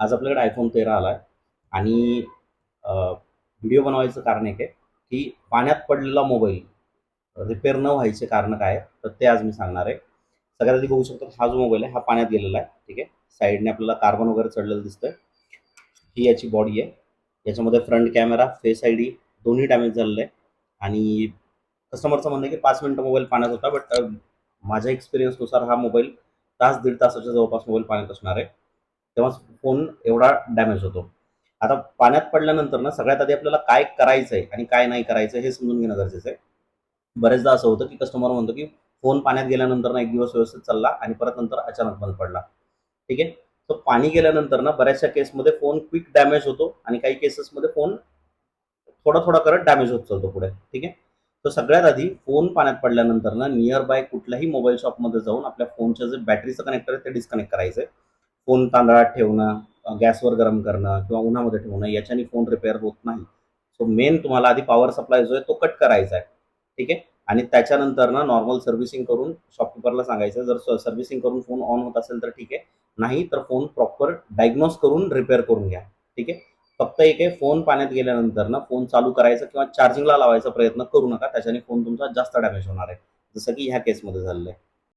आज आपल्याकडे आयफोन 13 आला आहे आणि व्हिडिओ बनवायचं कारण एक आहे की पाण्यात पडलेला मोबाईल रिपेअर न व्हायचे कारण काय आहे, तर ते आज मी सांगणार आहे. सगळ्यात आधी बघू शकतो हा जो मोबाईल आहे हा पाण्यात गेलेला आहे. ठीक आहे, साईडने आपल्याला कार्बन वगैरे चढलेलं दिसतंय. ही याची बॉडी आहे. याच्यामध्ये front camera, face I D दोन्ही डॅमेज झालेलं आहे. आणि कस्टमरचं म्हणणं आहे की 5 मिनिटं मोबाईल पाण्यात होता, बट माझ्या एक्सपिरियन्सनुसार हा मोबाईल तास दीड तासाच्या जवळपास मोबाईल पाण्यात असणार आहे, तेव्हा फोन एवढा डॅमेज होतो. आता पाण्यात पडल्यानंतर ना सगळ्यात आधी आपल्याला काय करायचं आहे आणि काय नाही करायचं हे समजून घेणं गरजेचं आहे. बरेचदा असं होतं की कस्टमर म्हणतो की फोन पाण्यात गेल्यानंतर ना एक दिवस व्यवस्थित चालला आणि परत नंतर अचानक बंद पडला. ठीक आहे, तो पाणी गेल्यानंतर ना बऱ्याचशा केसमध्ये फोन क्विक डॅमेज होतो आणि काही केसेसमध्ये फोन थोडा थोडा करत डॅमेज होत चालतो पुढे. ठीक आहे, तर सगळ्यात आधी फोन पाण्यात पडल्यानंतर ना नियर बाय कुठल्याही मोबाईल शॉपमध्ये जाऊन आपल्या फोनच्या जे बॅटरीचं कनेक्टर आहे ते डिस्कनेक्ट करायचं आहे. फोन तांदळात ठेवणं, गॅसवर गरम करणं किंवा उन्हामध्ये ठेवणं याच्याने फोन रिपेअर होत नाही. सो मेन तुम्हाला आधी पॉवर सप्लाय जो आहे तो कट करायचा आहे. ठीक आहे, आणि त्याच्यानंतर ना नॉर्मल सर्व्हिसिंग करून शॉपकीपरला सांगायचं. जर सर्व्हिसिंग करून फोन ऑन होत असेल तर ठीक आहे, नाही तर फोन प्रॉपर डायग्नोज करून रिपेअर करून घ्या. ठीक आहे, फक्त एक आहे, फोन पाण्यात गेल्यानंतर ना फोन चालू करायचा किंवा चार्जिंगला लावायचा प्रयत्न करू नका, त्याच्याने फोन तुमचा जास्त डॅमेज होणार आहे, जसं की ह्या केसमध्ये झालेलं आहे.